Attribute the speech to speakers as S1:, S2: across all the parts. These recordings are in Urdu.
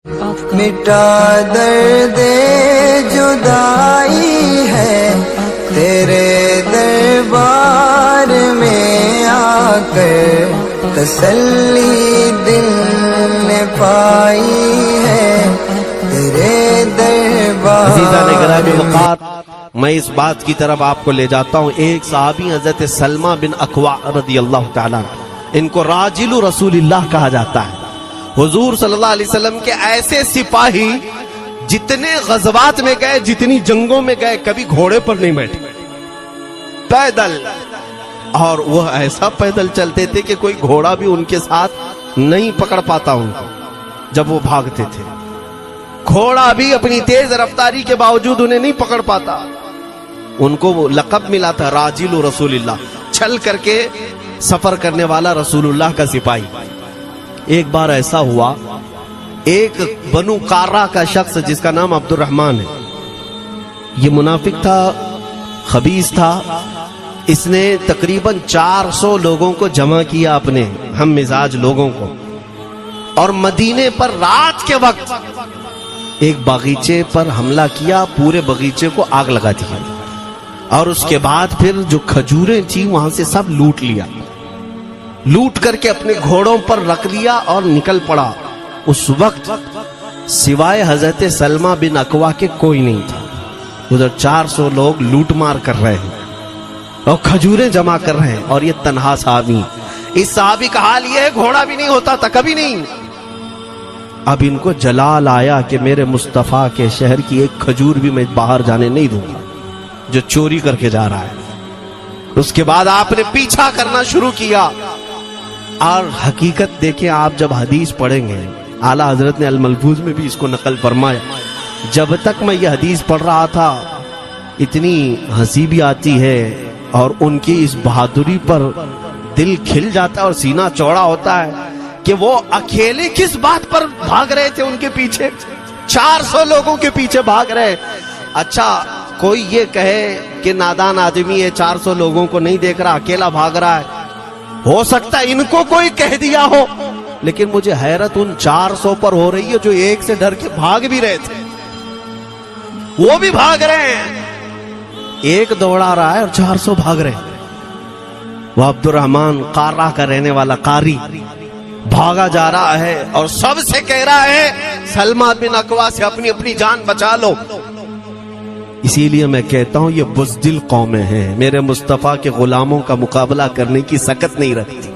S1: مٹا درد جدائی ہے تیرے دربار میں آ کر، تسلی دل نے پائی ہے تیرے دربار
S2: عزیزان گرامی وقار، میں اس بات کی طرف آپ کو لے جاتا ہوں۔ ایک صحابی حضرت سلمہ بن اکوع رضی اللہ تعالیٰ، ان کو راجل رسول اللہ کہا جاتا ہے۔ حضور صلی اللہ علیہ وسلم کے ایسے سپاہی جتنے غزوات میں گئے، جتنی جنگوں میں گئے، کبھی گھوڑے پر نہیں بیٹھے، پیدل، اور وہ ایسا پیدل چلتے تھے کہ کوئی گھوڑا بھی ان کے ساتھ نہیں پکڑ پاتا ان کو جب وہ بھاگتے تھے۔ گھوڑا بھی اپنی تیز رفتاری کے باوجود انہیں نہیں پکڑ پاتا۔ ان کو وہ لقب ملا تھا راجل رسول اللہ، چھل کر کے سفر کرنے والا رسول اللہ کا سپاہی۔ ایک بار ایسا ہوا، ایک بنو قارہ کا شخص جس کا نام عبد الرحمن ہے، یہ منافق تھا، خبیث تھا۔ اس نے تقریباً 400 لوگوں کو جمع کیا، اپنے ہم مزاج لوگوں کو، اور مدینے پر رات کے وقت ایک باغیچے پر حملہ کیا، پورے باغیچے کو آگ لگا دیا، اور اس کے بعد پھر جو کھجوریں تھیں وہاں سے سب لوٹ لیا، لوٹ کر کے اپنے گھوڑوں پر رکھ لیا اور نکل پڑا۔ اس وقت سوائے حضرت سلمہ بن اکوع کے کوئی نہیں تھا۔ ادھر 400 لوگ لوٹ مار کر رہے ہیں اور کھجوریں جمع کر رہے ہیں، اور یہ تنہا صحابی۔ اس صحابی کا حال یہ ہے، گھوڑا بھی نہیں ہوتا تھا کبھی نہیں۔ اب ان کو جلال آیا کہ میرے مصطفیٰ کے شہر کی ایک کھجور بھی میں باہر جانے نہیں دوں گا جو چوری کر کے جا رہا ہے۔ اس کے بعد آپ نے پیچھا کرنا شروع کیا، اور حقیقت دیکھیں، آپ جب حدیث پڑھیں گے، اعلیٰ حضرت نے الملفوظ میں بھی اس کو نقل فرمایا، جب تک میں یہ حدیث پڑھ رہا تھا اتنی ہنسی بھی آتی ہے، اور ان کی اس بہادری پر دل کھل جاتا ہے اور سینہ چوڑا ہوتا ہے کہ وہ اکیلے کس بات پر بھاگ رہے تھے، ان کے پیچھے 400 لوگوں کے پیچھے بھاگ رہے۔ اچھا، کوئی یہ کہے کہ نادان آدمی ہے، 400 لوگوں کو نہیں دیکھ رہا، اکیلا بھاگ رہا ہے، ہو سکتا ہے ان کو کوئی کہہ دیا ہو، لیکن مجھے حیرت ان 400 پر ہو رہی ہے جو ایک سے ڈر کے بھاگ بھی رہے تھے، وہ بھی بھاگ رہے ہیں۔ ایک دوڑا رہا ہے اور 400 بھاگ رہے ہیں۔ وہ عبد الرحمن قارہ کا رہنے والا قاری بھاگا جا رہا ہے اور سب سے کہہ رہا ہے سلمہ بن اکوع سے اپنی اپنی جان بچا لو۔ اسی لیے میں کہتا ہوں یہ بزدل قومیں ہیں، میرے مصطفیٰ کے غلاموں کا مقابلہ کرنے کی سکت نہیں رکھتی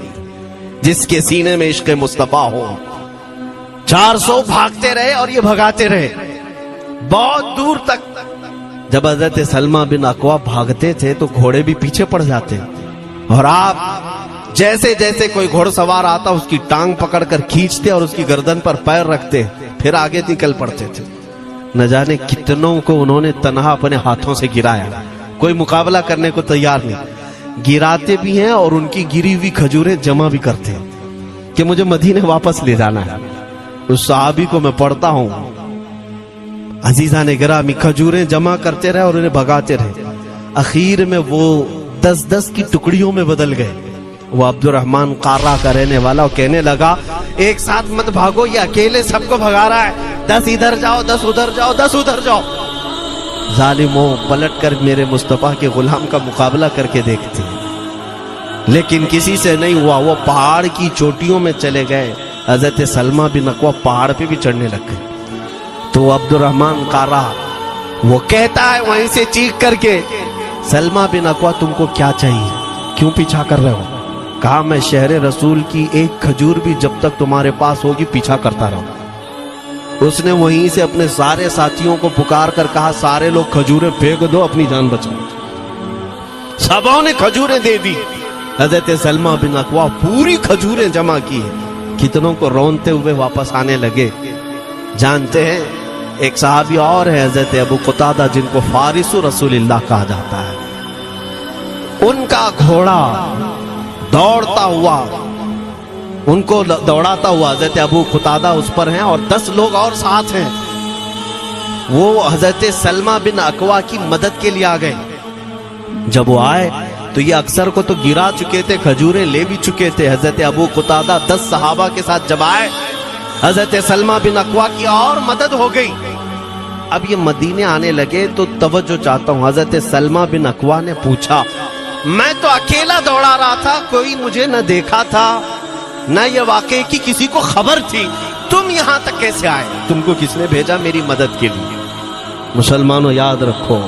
S2: جس کے سینے میں عشق مصطفیٰ ہو۔ 400 بھاگتے رہے اور یہ بھگاتے رہے بہت دور تک۔ جب حضرت سلمہ بن اکوع بھاگتے تھے تو گھوڑے بھی پیچھے پڑ جاتے، اور آپ جیسے جیسے کوئی گھوڑ سوار آتا اس کی ٹانگ پکڑ کر کھینچتے اور اس کی گردن پر پیر رکھتے، پھر آگے نکل پڑتے تھے۔ نہ جانے کتنوں کو انہوں نے تنہا اپنے ہاتھوں سے گرایا، کوئی مقابلہ کرنے کو تیار نہیں، گراتے بھی ہیں اور ان کی گری ہوئی کھجوریں جمع بھی کرتے ہیں کہ مجھے مدینے واپس لے جانا ہے۔ اس صحابی کو میں پڑھتا ہوں، عزیزان گرامی، کھجوریں جمع کرتے رہے اور انہیں بھگاتے رہے، اخیر میں وہ 10-10 کی ٹکڑیوں میں بدل گئے۔ وہ عبد الرحمن قارہ کا رہنے والا وہ کہنے لگا ایک ساتھ مت بھاگو، یہ اکیلے سب کو بھگا رہا ہے، 10 ادھر جاؤ، 10 ادھر جاؤ، 10 ادھر جاؤ۔ ظالموں، پلٹ کر میرے مصطفیٰ کے غلام کا مقابلہ کر کے دیکھتے ہیں، لیکن کسی سے نہیں ہوا۔ وہ پہاڑ کی چوٹیوں میں چلے گئے، حضرت سلمہ بن اکوع پہاڑ پہ بھی چڑھنے لگ گئے۔ تو عبد الرحمن قارہ وہ کہتا ہے وہیں سے چیخ کر کے، سلمہ بن اکوع تم کو کیا چاہیے، کیوں پیچھا کر رہے ہو؟ کہا میں شہر رسول کی ایک کھجور بھی جب تک تمہارے پاس ہوگی پیچھا کرتا رہوں۔ اس نے وہیں سے اپنے سارے ساتھیوں کو پکار کر کہا سارے لوگ کھجوریں پھینک دو، اپنی جان بچاؤ۔ سبوں نے کھجوریں دے دی۔ حضرت سلمہ بن اکوع پوری کھجوریں جمع کی، کتنوں کو رونتے ہوئے واپس آنے لگے۔ جانتے ہیں ایک صحابی اور ہے حضرت ابو قتادہ، جن کو فارس رسول اللہ کہا جاتا ہے، ان کا گھوڑا دوڑتا ہوا، ان کو دوڑاتا ہوا حضرت ابو قتادہ اس پر ہیں اور 10 لوگ اور ساتھ ہیں۔ وہ حضرت سلمہ بن اکوع کی مدد کے لیے آ گئے۔ جب وہ آئے تو یہ اکثر کو تو گرا چکے تھے، کھجوریں لے بھی چکے تھے۔ حضرت ابو قتادہ 10 صحابہ کے ساتھ جب آئے حضرت سلمہ بن اکوا کی اور مدد ہو گئی. اب یہ مدینے آنے لگے تو توجہ چاہتا ہوں. حضرت سلمہ بن اکوا نے پوچھا میں تو اکیلا دوڑا رہا تھا, کوئی مجھے نہ دیکھا تھا نہ یہ واقعے کی کسی کو خبر تھی, تم یہاں تک کیسے آئے؟ تم کو کس نے بھیجا میری مدد کے لیے؟ مسلمانوں یاد رکھو,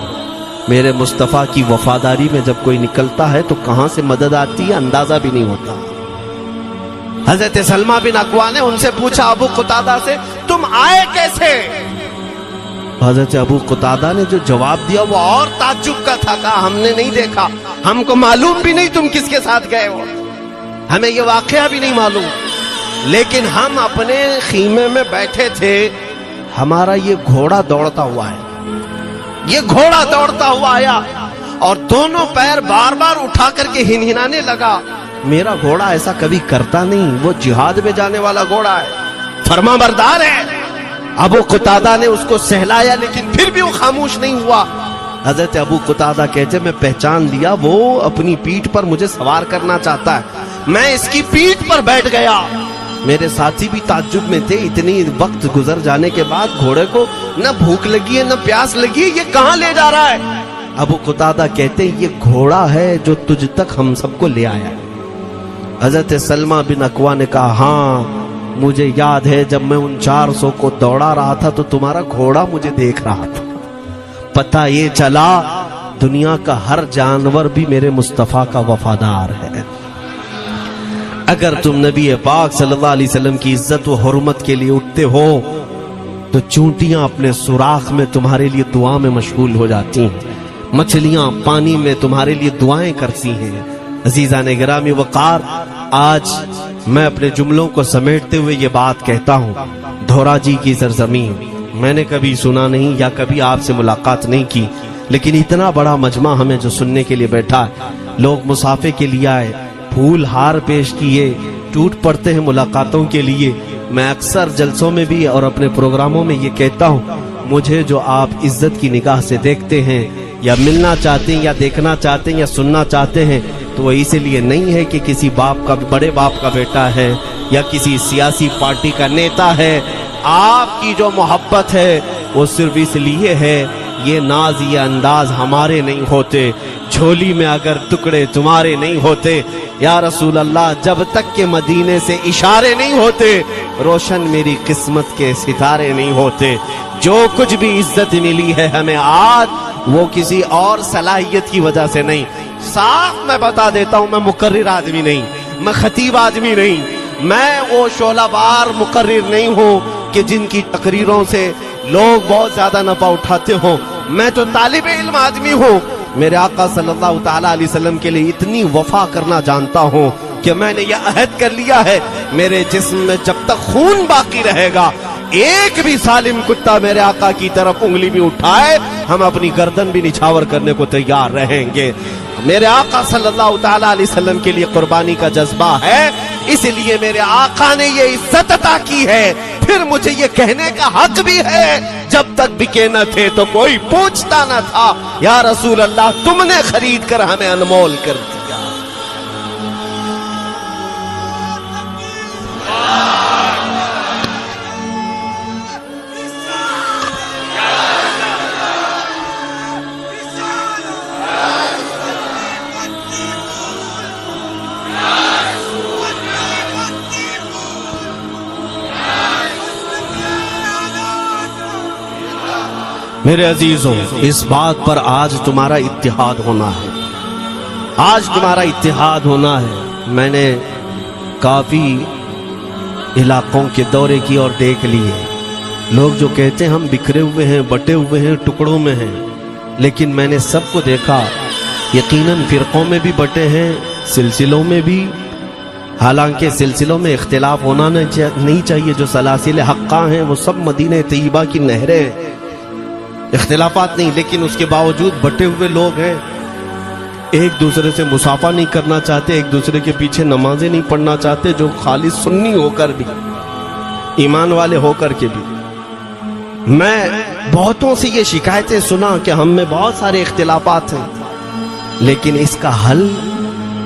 S2: میرے مصطفیٰ کی وفاداری میں جب کوئی نکلتا ہے تو کہاں سے مدد آتی ہے اندازہ بھی نہیں ہوتا. حضرت سلمہ بن اکوا نے ان سے پوچھا ابو قتادہ سے تم آئے کیسے؟ حضرت ابو قتادہ نے جو جواب دیا وہ اور تعجب کا تھا. کہا ہم نے نہیں دیکھا, ہم کو معلوم بھی نہیں تم کس کے ساتھ گئے ہو, ہمیں یہ واقعہ بھی نہیں معلوم, لیکن ہم اپنے خیمے میں بیٹھے تھے, ہمارا یہ گھوڑا دوڑتا ہوا ہے, یہ گھوڑا دوڑتا ہوا آیا اور دونوں پیر بار بار اٹھا کر کے ہنہنانے لگا. میرا گھوڑا ایسا کبھی کرتا نہیں, وہ جہاد میں جانے والا گھوڑا ہے, فرما بردار ہے. ابو قتادہ نے اس کو سہلایا لیکن پھر بھی وہ خاموش نہیں ہوا. حضرت ابو قتادہ کہتے میں پہچان لیا وہ اپنی پیٹھ پر مجھے سوار کرنا چاہتا ہے. میں اس کی پیٹھ پر بیٹھ گیا. میرے ساتھی بھی تعجب میں تھے, اتنی وقت گزر جانے کے بعد گھوڑے کو نہ بھوک لگی ہے نہ پیاس لگی ہے, یہ کہاں لے جا رہا ہے؟ ابو قتادہ کہتے یہ گھوڑا ہے جو تجھ تک ہم سب کو لے آیا ہے. حضرت سلمہ بن اکوا نے کہا ہاں مجھے یاد ہے جب میں ان 400 کو دوڑا رہا تھا تو تمہارا گھوڑا مجھے دیکھ رہا تھا. پتہ یہ چلا دنیا کا ہر جانور بھی میرے مصطفیٰ کا وفادار ہے. اگر تم نبی پاک صلی اللہ علیہ وسلم کی عزت و حرمت کے لیے اٹھتے ہو تو چونٹیاں اپنے سوراخ میں تمہارے لیے دعا میں مشغول ہو جاتی ہیں, مچھلیاں پانی میں تمہارے لیے دعائیں کرتی ہیں. عزیزان گرامی وقار, آج میں اپنے جملوں کو سمیٹتے ہوئے یہ بات کہتا ہوں, دھورا جی کی سرزمین میں نے کبھی سنا نہیں یا کبھی آپ سے ملاقات نہیں کی, لیکن اتنا بڑا مجمع ہمیں جو سننے کے لیے بیٹھا ہے, لوگ مصافحے کے لیے آئے, پھول ہار پیش کیے, ٹوٹ پڑتے ہیں ملاقاتوں کے لیے. میں اکثر جلسوں میں بھی اور اپنے پروگراموں میں یہ کہتا ہوں, مجھے جو آپ عزت کی نگاہ سے دیکھتے ہیں یا ملنا چاہتے ہیں یا دیکھنا چاہتے ہیں یا سننا چاہتے ہیں تو وہ اسی لیے نہیں ہے کہ کسی باپ کا بڑے باپ کا بیٹا ہے یا کسی سیاسی پارٹی کا نیتا ہے. آپ کی جو محبت ہے وہ صرف اس لیے ہے, یہ ناز یہ انداز ہمارے نہیں ہوتے, جھولی میں اگر ٹکڑے تمہارے نہیں ہوتے یا رسول اللہ, جب تک کہ مدینے سے اشارے نہیں ہوتے روشن میری قسمت کے ستارے نہیں ہوتے. جو کچھ بھی عزت ملی ہے ہمیں آج وہ کسی اور صلاحیت کی وجہ سے نہیں. صاف میں بتا دیتا ہوں, میں مقرر آدمی نہیں, میں خطیب آدمی نہیں, میں وہ شعلہ بار مقرر نہیں ہوں کہ جن کی تقریروں سے لوگ بہت زیادہ نفع اٹھاتے ہوں. میں تو طالب علم آدمی ہوں. میرے آقا صلی اللہ تعالی علیہ وسلم کے لیے اتنی وفا کرنا جانتا ہوں کہ میں نے یہ عہد کر لیا ہے, میرے جسم میں جب تک خون باقی رہے گا ایک بھی ظالم کتا میرے آقا کی طرف انگلی بھی اٹھائے ہم اپنی گردن بھی نچھاور کرنے کو تیار رہیں گے. میرے آقا صلی اللہ تعالی علیہ وسلم کے لیے قربانی کا جذبہ ہے, اس لیے میرے آقا نے یہ عزت عطا کی ہے. پھر مجھے یہ کہنے کا حق بھی ہے, جب تک بکے نہ تھے تو کوئی پوچھتا نہ تھا, یا رسول اللہ تم نے خرید کر ہمیں انمول کر دیا. میرے عزیزوں, اس بات پر آج تمہارا اتحاد ہونا ہے, آج تمہارا اتحاد ہونا ہے. میں نے کافی علاقوں کے دورے کی اور دیکھ لیے, لوگ جو کہتے ہیں ہم بکھرے ہوئے ہیں, بٹے ہوئے ہیں, ٹکڑوں میں ہیں, لیکن میں نے سب کو دیکھا یقیناً فرقوں میں بھی بٹے ہیں, سلسلوں میں بھی. حالانکہ سلسلوں میں اختلاف ہونا نہیں چاہیے, جو سلاسل حقہ ہیں وہ سب مدینہ طیبہ کی نہریں ہیں, اختلافات نہیں, لیکن اس کے باوجود بٹے ہوئے لوگ ہیں. ایک دوسرے سے مصافحہ نہیں کرنا چاہتے, ایک دوسرے کے پیچھے نمازیں نہیں پڑھنا چاہتے, جو خالص سنی ہو کر بھی, ایمان والے ہو کر کے بھی. میں بہتوں سے یہ شکایتیں سنا کہ ہم میں بہت سارے اختلافات ہیں, لیکن اس کا حل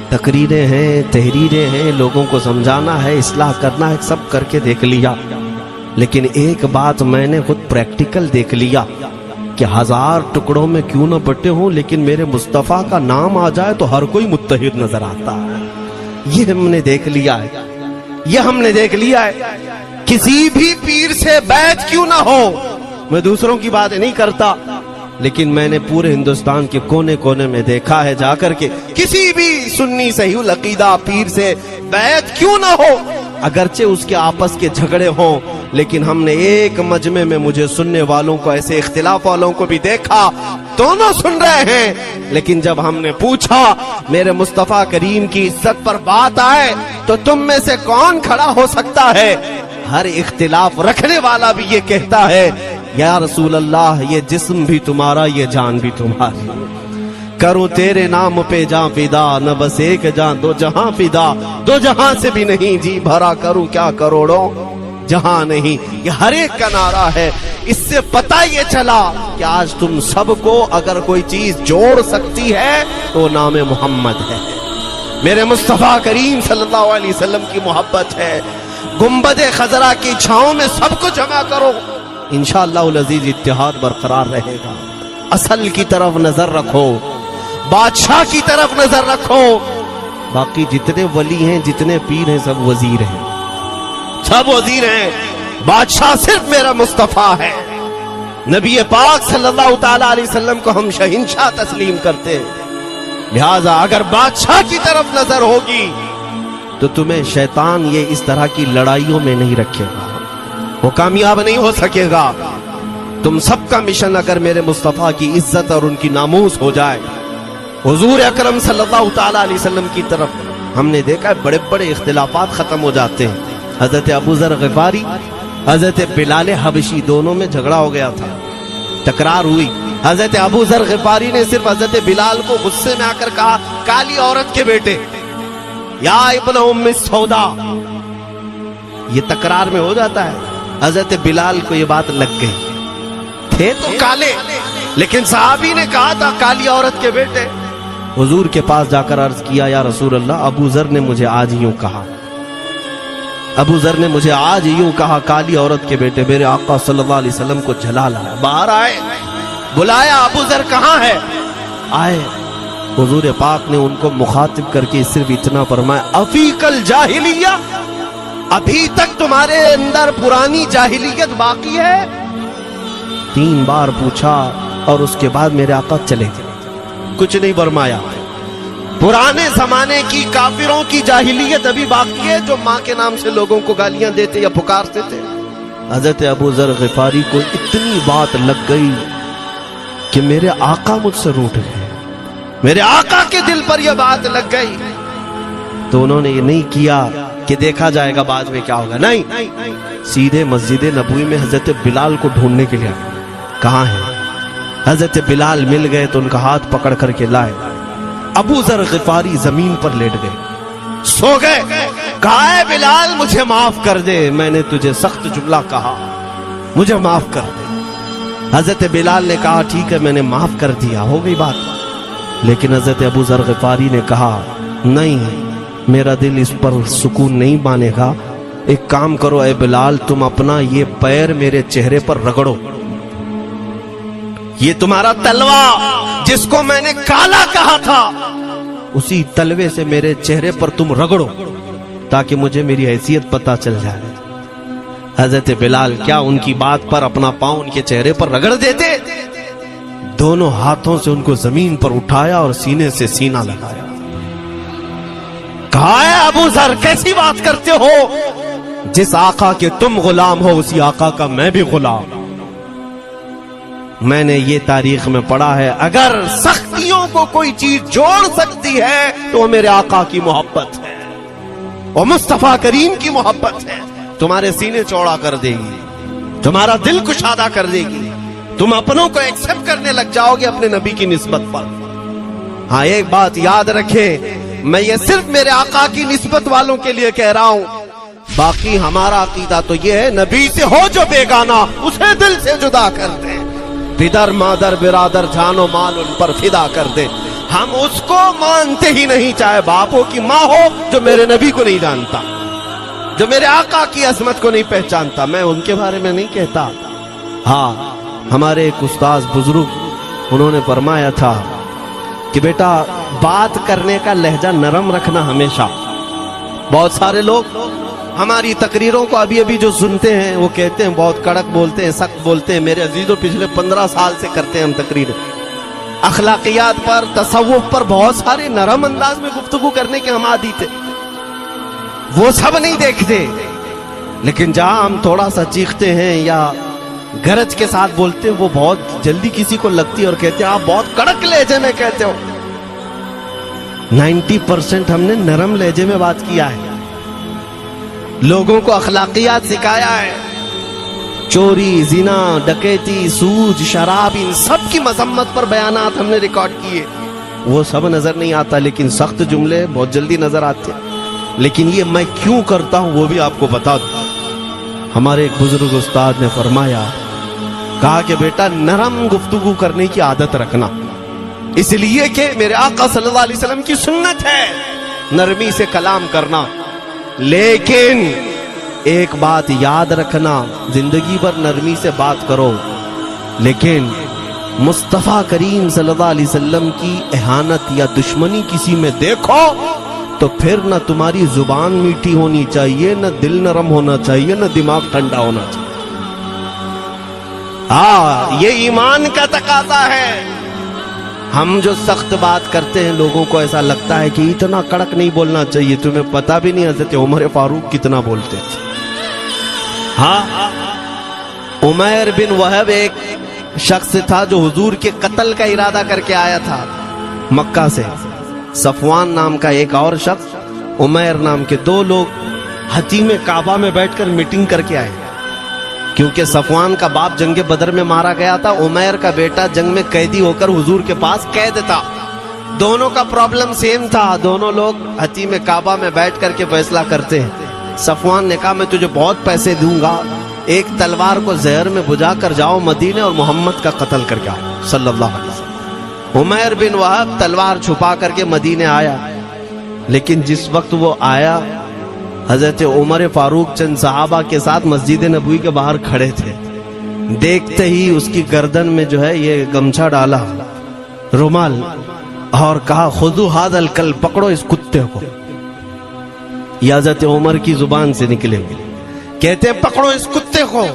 S2: تقریریں ہیں, تحریریں ہیں, لوگوں کو سمجھانا ہے, اصلاح کرنا ہے, سب کر کے دیکھ لیا. لیکن ایک بات میں نے خود پریکٹیکل دیکھ لیا کہ 1000 ٹکڑوں میں کیوں نہ بٹے ہوں لیکن میرے مصطفیٰ کا نام آ جائے تو ہر کوئی متحد نظر آتا ہے. یہ ہم نے دیکھ لیا ہے، یہ ہم نے دیکھ لیا ہے. کسی بھی پیر سے بیعت کیوں نہ ہو، میں دوسروں کی بات نہیں کرتا، لیکن میں نے پورے ہندوستان کے کونے کونے میں دیکھا ہے جا کر کے کسی بھی سنی صحیح العقیدہ پیر سے بیعت کیوں نہ ہو، اگرچہ اس کے آپس کے جھگڑے ہوں، لیکن ہم نے ایک مجمع میں مجھے سننے والوں کو، ایسے اختلاف والوں کو بھی دیکھا، دونوں سن رہے ہیں، لیکن جب ہم نے پوچھا میرے مصطفیٰ کریم کی عزت پر بات آئے تو تم میں سے کون کھڑا ہو سکتا ہے؟ ہر اختلاف رکھنے والا بھی یہ کہتا ہے یا رسول اللہ یہ جسم بھی تمہارا یہ جان بھی تمہاری، کروں تیرے نام پہ جاں فدا، نہ بس ایک جان دو جہاں فدا، دو جہاں سے بھی نہیں جی بھرا، کروں کیا کروڑوں جہاں نہیں. یہ ہر ایک کا نعرہ ہے. اس سے پتہ یہ چلا کہ آج تم سب کو اگر کوئی چیز جوڑ سکتی ہے تو نام محمد ہے، میرے مصطفیٰ کریم صلی اللہ علیہ وسلم کی محبت ہے. گنبد خضرا کی چھاؤں میں سب کو جمع کرو، انشاءاللہ العزیز اتحاد برقرار رہے گا. اصل کی طرف نظر رکھو، بادشاہ کی طرف نظر رکھو. باقی جتنے ولی ہیں، جتنے پیر ہیں، سب وزیر ہیں، سب وزیر ہیں. بادشاہ صرف میرا مصطفیٰ ہے. نبی پاک صلی اللہ تعالی علیہ وسلم کو ہم شہنشاہ تسلیم کرتے ہیں. لہذا اگر بادشاہ کی طرف نظر ہوگی تو تمہیں شیطان یہ اس طرح کی لڑائیوں میں نہیں رکھے گا، وہ کامیاب نہیں ہو سکے گا. تم سب کا مشن اگر میرے مصطفیٰ کی عزت اور ان کی ناموس ہو جائے، حضور اکرم صلی اللہ تعالی علیہ وسلم کی طرف ہم نے دیکھا ہے بڑے بڑے اختلافات ختم ہو جاتے ہیں. حضرت ابو ذر غفاری، حضرت بلال حبشی، دونوں میں جھگڑا ہو گیا تھا، تکرار ہوئی. حضرت ابو ذر غفاری نے صرف حضرت بلال کو غصے میں آ کر کہا کالی عورت کے بیٹے یا ابن ام سودا، یہ تکرار میں ہو جاتا ہے. حضرت بلال کو یہ بات لگ گئی، تھے تو کالے لیکن صحابی نے کہا تھا کالی عورت کے بیٹے. حضور کے پاس جا کر عرض کیا یا رسول اللہ ابو ذر نے مجھے آج یوں کہا، ابو ذر نے مجھے آج یوں کہا کالی عورت کے بیٹے. میرے آقا صلی اللہ علیہ وسلم کو جھلا لایا، باہر آئے، بلایا ابو ذر کہاں ہے؟ آئے. حضور پاک نے ان کو مخاطب کر کے صرف اتنا فرمایا افیق الجاہلیہ، ابھی تک تمہارے اندر پرانی جاہلیت باقی ہے؟ 3 بار پوچھا اور اس کے بعد میرے آقا چلے گئے، کچھ نہیں فرمایا. پرانے زمانے کی کافروں کی جاہلیت ابھی باقی ہے جو ماں کے نام سے لوگوں کو گالیاں دیتے یا پکارتے تھے. حضرت ابو ذر غفاری کو اتنی بات لگ گئی کہ میرے آقا مجھ سے روٹھ گئے، میرے آقا کے دل پر یہ بات لگ گئی. تو انہوں نے یہ نہیں کیا کہ دیکھا جائے گا بعد میں کیا ہوگا، نہیں، سیدھے مسجد نبوی میں حضرت بلال کو ڈھونڈنے کے لیے آئے. کہاں ہے؟ حضرت بلال مل گئے تو ان کا ہاتھ پکڑ کر کے لائے. ابو ذر غفاری زمین پر لیٹ گئے، سو گئے. کہا ہے بلال مجھے معاف کر دے، میں نے تجھے سخت جملہ کہا، مجھے معاف کر دے. حضرت بلال نے کہا ٹھیک ہے میں نے معاف کر دیا، ہو گئی بات. لیکن حضرت ابو ذر غفاری نے کہا نہیں، میرا دل اس پر سکون نہیں مانے گا. ایک کام کرو اے بلال، تم اپنا یہ پیر میرے چہرے پر رگڑو، یہ تمہارا تلوا جس کو میں نے کالا کہا تھا اسی تلوے سے میرے چہرے پر تم رگڑو تاکہ مجھے میری حیثیت پتہ چل جائے. حضرت بلال کیا ان کی بات پر اپنا پاؤں ان کے چہرے پر رگڑ دیتے؟ دونوں ہاتھوں سے ان کو زمین پر اٹھایا اور سینے سے سینہ لگایا. کہا ہے ابو ذر کیسی بات کرتے ہو؟ جس آقا کے تم غلام ہو اسی آقا کا میں بھی غلام. میں نے یہ تاریخ میں پڑھا ہے اگر سختیوں کو کوئی چیز جوڑ سکتی ہے تو وہ میرے آقا کی محبت ہے، وہ مصطفیٰ کریم کی محبت ہے. تمہارے سینے چوڑا کر دے گی، تمہارا دل کشادہ کر دے گی، تم اپنوں کو ایکسپٹ کرنے لگ جاؤ گے اپنے نبی کی نسبت پر. ہاں ایک بات یاد رکھے، میں یہ صرف میرے آقا کی نسبت والوں کے لیے کہہ رہا ہوں، باقی ہمارا عقیدہ تو یہ ہے نبی سے ہو جو بیگانہ اسے دل سے جدا کر دے، پدر مادر برادر جان و مال ان پر فدا کر دے. ہم اس کو مانتے ہی نہیں، چاہے باپوں کی ماں ہو جو میرے نبی کو نہیں جانتا، جو میرے آقا کی عظمت کو نہیں پہچانتا، میں ان کے بارے میں نہیں کہتا۔ ہاں، ہمارے ایک استاذ بزرگ انہوں نے فرمایا تھا کہ بیٹا بات کرنے کا لہجہ نرم رکھنا ہمیشہ۔ بہت سارے لوگ ہماری تقریروں کو ابھی ابھی جو سنتے ہیں وہ کہتے ہیں بہت کڑک بولتے ہیں، سخت بولتے ہیں۔ میرے عزیزوں، پچھلے 15 سال سے کرتے ہیں ہم تقریریں، اخلاقیات پر، تصوف پر بہت سارے نرم انداز میں گفتگو کرنے کے ہم عادی تھے۔ وہ سب نہیں دیکھتے، لیکن جہاں ہم تھوڑا سا چیختے ہیں یا گرج کے ساتھ بولتے ہیں وہ بہت جلدی کسی کو لگتی ہے اور کہتے ہیں آپ بہت کڑک لہجے میں کہتے ہو۔ 90% ہم نے نرم لہجے میں بات کیا ہے، لوگوں کو اخلاقیات سکھایا ہے۔ چوری، زنا، ڈکیتی، سود، شراب، ان سب کی مذمت پر بیانات ہم نے ریکارڈ کیے۔ وہ سب نظر نہیں آتا، لیکن سخت جملے بہت جلدی نظر آتے ہیں۔ لیکن یہ میں کیوں کرتا ہوں وہ بھی آپ کو بتا دوں۔ ہمارے ایک بزرگ استاد نے فرمایا، کہا کہ بیٹا نرم گفتگو کرنے کی عادت رکھنا، اس لیے کہ میرے آقا صلی اللہ علیہ وسلم کی سنت ہے نرمی سے کلام کرنا۔ لیکن ایک بات یاد رکھنا، زندگی بھر نرمی سے بات کرو، لیکن مصطفیٰ کریم صلی اللہ علیہ وسلم کی اہانت یا دشمنی کسی میں دیکھو تو پھر نہ تمہاری زبان میٹھی ہونی چاہیے، نہ دل نرم ہونا چاہیے، نہ دماغ ٹھنڈا ہونا چاہیے۔ ہاں، یہ ایمان کا تقاضا ہے۔ ہم جو سخت بات کرتے ہیں لوگوں کو ایسا لگتا ہے کہ اتنا کڑک نہیں بولنا چاہیے۔ تمہیں پتہ بھی نہیں حضرت عمر فاروق کتنا بولتے تھے۔ ہاں، عمیر بن وہب ایک شخص تھا جو حضور کے قتل کا ارادہ کر کے آیا تھا مکہ سے۔ صفوان نام کا ایک اور شخص، عمیر نام کے، دو لوگ حتیم کعبہ میں بیٹھ کر میٹنگ کر کے آئے، کیونکہ صفوان کا باپ جنگ بدر میں مارا گیا تھا، عمیر کا بیٹا جنگ میں قیدی ہو کر حضور کے پاس قید تھا۔ دونوں کا پرابلم سیم تھا، دونوں لوگ حتیم کعبہ میں بیٹھ کر کے فیصلہ کرتے ہیں۔ صفوان نے کہا میں تجھے بہت پیسے دوں گا، ایک تلوار کو زہر میں بجھا کر جاؤ مدینے اور محمد کا قتل کر کے آؤ صلی اللہ علیہ وسلم۔ عمیر بن وہب تلوار چھپا کر کے مدینے آیا، لیکن جس وقت وہ آیا حضرت عمر فاروق چند صحابہ کے ساتھ مسجد نبوی کے باہر کھڑے تھے۔ دیکھتے ہی اس کی گردن میں جو ہے یہ گمچھا ڈالا، رومال، اور کہا خذو ھذا الکلب، پکڑو اس کتے کو۔ یہ حضرت عمر کی زبان سے نکلے، کہتے ہیں پکڑو اس کتے کو۔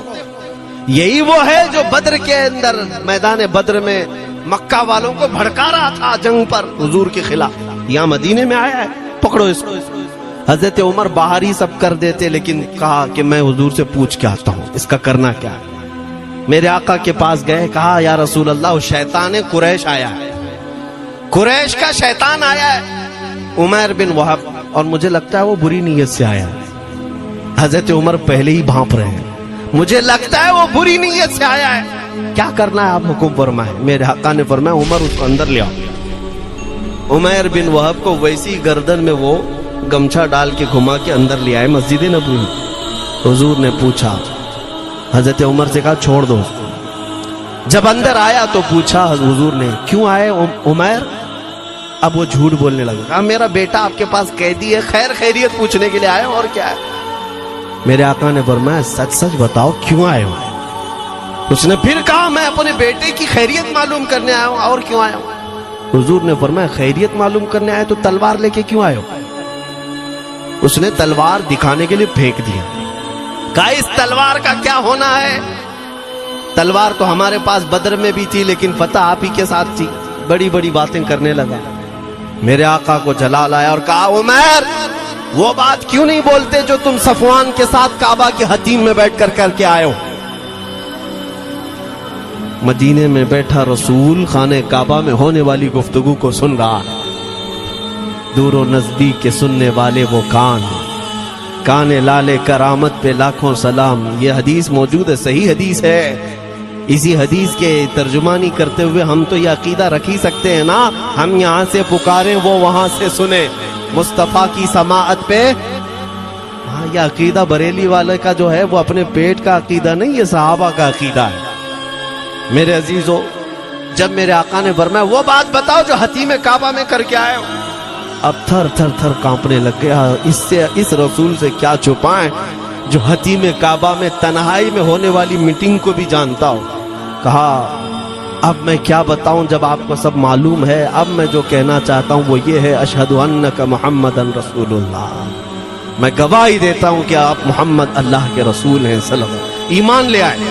S2: یہی وہ ہے جو بدر کے اندر میدان بدر میں مکہ والوں کو بھڑکا رہا تھا جنگ پر حضور کے خلاف، یہاں مدینے میں آیا ہے، پکڑو اس کو۔ حضرت عمر باہر ہی سب کر دیتے، لیکن کہا کہ میں حضور سے پوچھ کے آتا ہوں اس کا کرنا کیا ہے۔ میرے آقا کے پاس گئے، کہا یا رسول اللہ شیطان قریش آیا ہے، قریش کا شیطان آیا ہے عمیر بن وہب، اور مجھے لگتا ہے وہ بری نیت سے آیا ہے۔ حضرت عمر پہلے ہی بھانپ رہے ہیں، مجھے لگتا ہے وہ بری نیت سے آیا ہے، کیا کرنا ہے آپ حکم فرمائیں۔ میرے آقا نے فرمایا عمر اس کو اندر لے آؤ۔ عمیر بن وہب کو ویسی گردن میں وہ گمچھا ڈال کے گھما کے اندر لے آئے مسجد نبوی میں۔ حضور نے پوچھا، حضرت عمر سے کہا چھوڑ دو۔ جب اندر آیا تو پوچھا حضور نے کیوں آئے عمیر؟ اب وہ جھوٹ بولنے لگا، کہا میرا بیٹا آپ کے پاس قیدی ہے، خیر خیریت پوچھنے کے لیے آئے اور کیا ہے۔ میرے آقا نے فرمایا سچ سچ بتاؤ کیوں آئے ہو؟ اس نے پھر کہا میں اپنے بیٹے کی خیریت معلوم کرنے آیا ہوں، اور کیوں آیا ہوں؟ حضور نے فرمایا خیریت معلوم کرنے آئے تو تلوار لے کے کیوں آئے ہو؟ اس نے تلوار دکھانے کے لیے پھینک دیا، کہا اس تلوار کا کیا ہونا ہے؟ تلوار تو ہمارے پاس بدر میں بھی تھی، لیکن فتح آپ ہی کے ساتھ تھی۔ بڑی بڑی باتیں کرنے لگا۔ میرے آقا کو جلال آیا اور کہا عمیر وہ بات کیوں نہیں بولتے جو تم صفوان کے ساتھ کعبہ کے حتیم میں بیٹھ کر کے آئے ہو؟ مدینے میں بیٹھا رسول خانہ کعبہ میں ہونے والی گفتگو کو سن رہا ہے۔ دور و نزدیک کے سننے والے وہ کان لالے کرامت پہ لاکھوں سلام۔ یہ حدیث موجود ہے، صحیح حدیث ہے۔ اسی حدیث کے ترجمانی کرتے ہوئے ہم تو یہ عقیدہ رکھ ہی سکتے ہیں نا، ہم یہاں سے پکاریں وہ وہاں سے سنیں، مصطفیٰ کی سماعت پہ۔ ہاں، یہ عقیدہ بریلی والے کا جو ہے وہ اپنے پیٹ کا عقیدہ نہیں، یہ صحابہ کا عقیدہ ہے۔ میرے عزیزو، جب میرے آقا نے فرمایا وہ بات بتاؤ جو حتیم کعبہ میں کر کے آئے ہو، اب تھر تھر تھر کانپنے لگ گیا. اس رسول سے کیا چھپائیں جو حتیم کعبہ میں تنہائی میں ہونے والی میٹنگ کو بھی جانتا ہو. کہا اب میں کیا بتاؤں جب آپ کو سب معلوم ہے. اب میں جو کہنا چاہتا ہوں وہ یہ ہے اشہد انک محمد رسول اللہ. میں گواہی دیتا ہوں کہ آپ محمد اللہ کے رسول ہیں صلی اللہ علیہ وسلم. ایمان لے آئے.